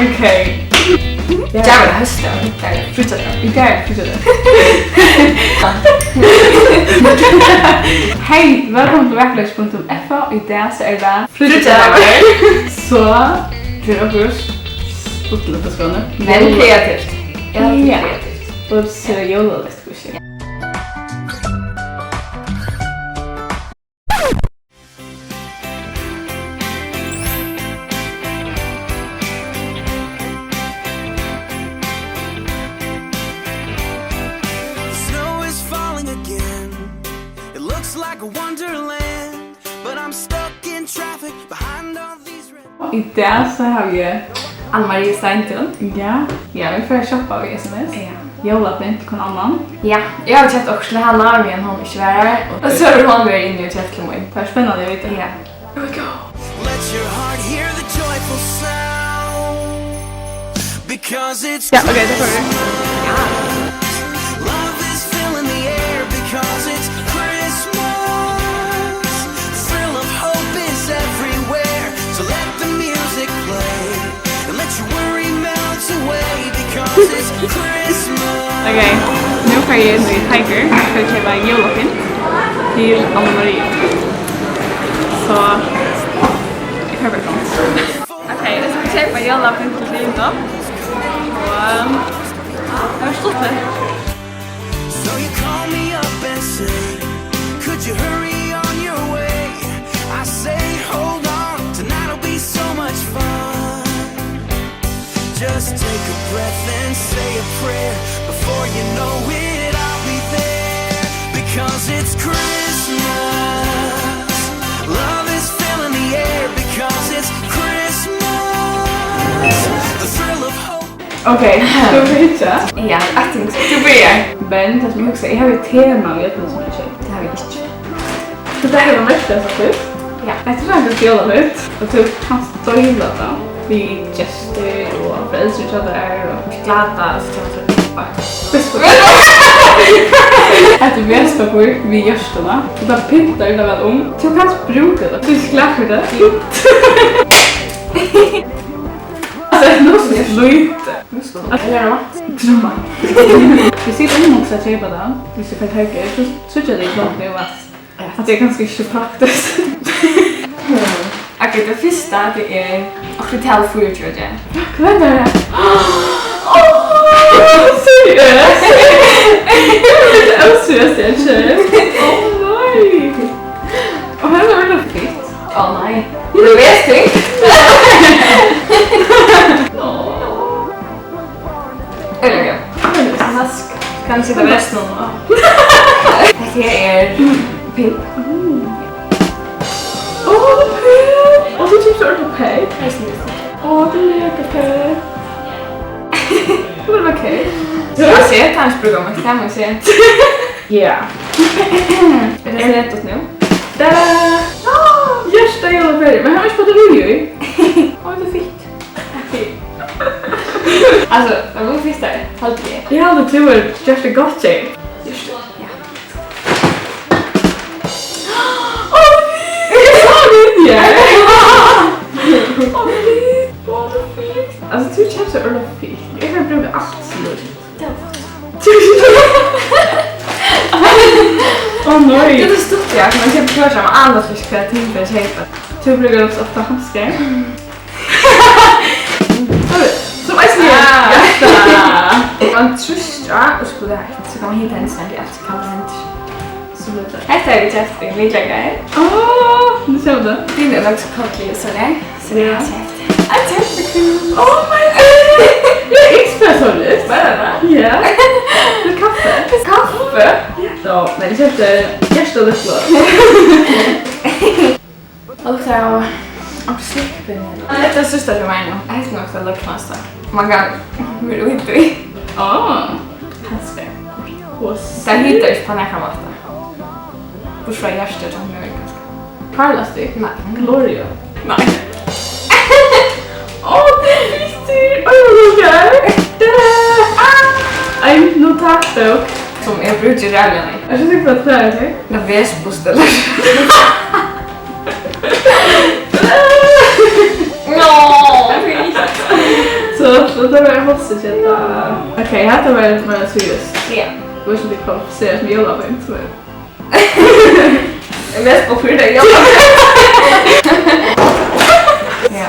Okej. Jävla hösten. Fortsätt då. Hej, välkommen till VAKURLEIKI.FO. Idag så är det Fortsätt. Så det är också stort lite skåne. Men kreativt. Ja, kreativt. Och så jolalist kanske. Idag så har vi Ann-Marie Steinton. ja, vi får shoppa vid SMS. Ja. Jólapynt hvønn annan. Ja, jag har köpt också till Hanna men hon är svärare. Och så har hon varit inne och köpt till mig. Det är spännande att veta. Ja. Here we go. Let your heart hear the joyful sound. Because it's Ja, okej, det får vi. love is filling the air because it's Christmas. Thrill of hope is everywhere. So let the music play and let your worry melt away because it's Christmas. Okej, nu får jag in i Tiger för att köpa jólapynt till Ann-Marie. Så jag får väl okej, jag ska köpa jólapynt till Dina. Och jag har stått det. So you call me up and say, could you hurry on your way? I say, hold on, tonight'll be so much fun. Just take a breath and say a prayer. Before you know it, I'll be there. Because it's Christmas. Love is filling the air because it's Christmas. The thrill of hope. Okej, då får jag hitta. Ja, jag tänkte du börjar. Men det som jag också jag har ju tema med det som jag köpt. Det har vi inte. Så det här är de värsta så typ. Ja. Jag tror att det ska göra det. Och typ kan stöjla då. Vi gäster och föräldrar där och Glada så tror jag klippa. Att det bästa på vi gästerna. Och bara pyntar det väl om. Så kan bruka det. Du sklackar det. Alltså, nu ska jag slöjta. Eller vad? Drömmar. Vi sitter in också att köpa den. Vi ska få högre. Så tror jag det är klart det var att det är ganska inte praktiskt. Okej, det första det är hotel food tror jag. Vad är det? Seriöst? Jag är seriöst jag känner. Nej. Och här var det fint. Nej. Du vet inte. Eller ja. Mask. Kan sitta resten av. Det är pink. Åh, det är pink! Och så typ så är det pink. Åh, det är läkert. Det var okej. Jag ser tandsprogrammet, kan man se. Ja. Är det rätt åt nu? Tada! Hjärsta jólapynt. Men här har vi spottat video i. Åh, det är fint. Alltså, vad var det första? Halt det. Jag hade tur just det gott sig. Just det, ja. Åh, jag sa det inte! Åh, det fint. Alltså, du känns så örola fint. Jag kan bruka allt slut. Åh, nej. Det är stort jag, man köper klart som alla fisk för att inte köpa. Du brukar också ofta handskar. Som är så Man tröstar och skulle ha så kan man hitta en sån där så kan man inte. så lite. Här är det just en Miklagarður. Åh, nu ser du det. Dina är också kottlig så där. Så det är helt. Att jättekul. Oh my god! Jag är experthållet. Vad är det? Ja. Det är kaffe. Kaffe? Ja, men jag köpte hjärsta luftlås. Och så och slickpinnar. Det är sista för mig nu. Jag heter nog också lockmassa. Man kan vill du inte i. Handskar. Där hittar jag på näkamatta. Bursra hjärtat som jag ganska. Parlastic? Nej. Gloria? Nej. Åh, det är viktigt! Oj, vad roligt! Nej, nu tack då. Som jag brukar rävla mig. Jag ska tycka att det är det. Det är väsboställer. Så det var hálskeda. Okej, här var det bara seriöst. Ja. Det var inte komplicerat med jólapynt. Mest på för det jólapynt. Ja.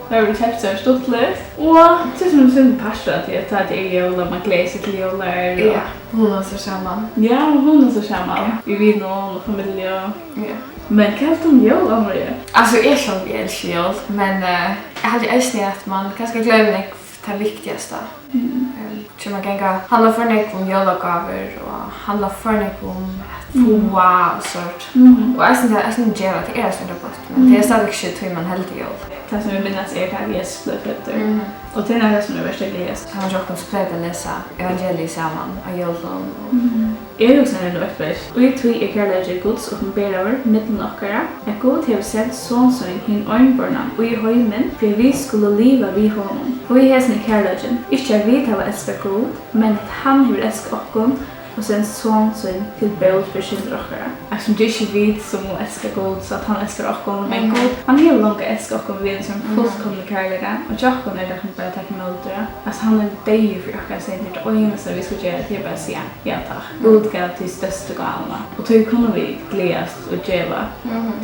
Då har vi köpt så stortligt. Och det är som en synd pasta till att ta till jól och man gläder sig till jólar. Ja, hon har så samman. Ja, hon är så samman. Vi vinner och familj och... Ja. Men kallt om jól, Maria? Alltså, jag älskar jól, men jag hade älskat att man kanske glömmer det viktigaste. Så man kan handla för mycket om jólagávur och handla för mycket om FOA och sånt. Och jag syns att det är så gott, men det är stadigt shit hur man helt jól. Det som vi minnas är att Jes blev fötter. Och det är det som är värsta glädjes. Han har också spelat att läsa evangeliet samman av jólun. Jag också när det är uppväxt. Och jag tror att kärleken Guds uppenbarelser mellan okkara. Att Gud har sett sonson hin ögonbarna och i höjmen för vi skulle leva vid honom. Och i hesen kärleken. Inte att vi har älskat Gud, men att han har älskat oss och sen sonson till böld för synder okkara. Alltså det är inte vi som älskar Gud så att han älskar oss, men Gud, han har långt älskat oss vid en som fullkomlig kärleken. Och jag kan inte bara ta emot det. Alltså han är deg för oss säger det ögonaste vi ska göra till bara säga ja tack. Gud gav till största gåvorna. Och då kunde vi glädjas och geva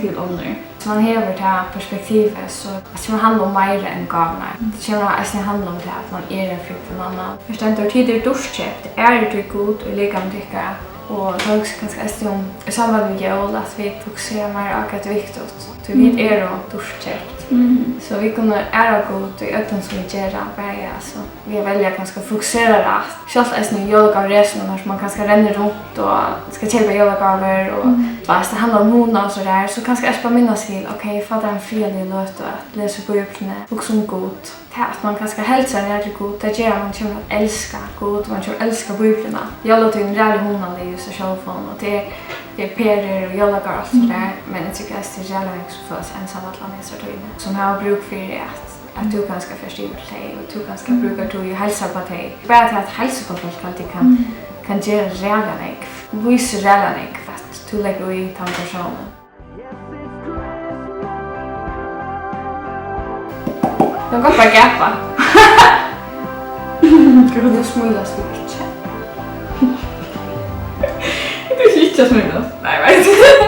till honor. Så man hever det här perspektivet så att man handlar om meira än gåvorna. Det kommer att handla om det att man är en flykt från annan. Förstår inte, tid är duschköpt, är det god och lika med tycka. Och det är också ganska om i samband med jól att vi fokuserar mer akkurat viktigt. Så vi är då duschköpt. Så vi kunde ära god och öppen som vi gör bärga. Så vi väljer ganska fokusera rätt. Själv är det jólagav resten när man kanske renner runt och ska köpa jólagaver och bara det handlar om Moda och sådär. Så kanske jag bara minnas till, okej, fatta en fredlig löt och att läsa på djupne och som god. Att man kanske hälsar ner till god, det gör man kommer att älska god, man kommer att älska biblarna. Jag låter ju en rälig honan i just självfån och det är perer och jolagar och sådär. Men jag tycker att det är jävla mycket för oss ensamma att landa i sortöjne. Som har bruk för det att du kanske förstår dig och du kanske brukar du hälsa på dig. Bara till att hälsa på folk alltid kan göra rävla mig. Visa rävla mig för att du lägger i den personen. Jag går bara gappa. Ska du smulas mycket? Det är inte smulas. Nej, vet du.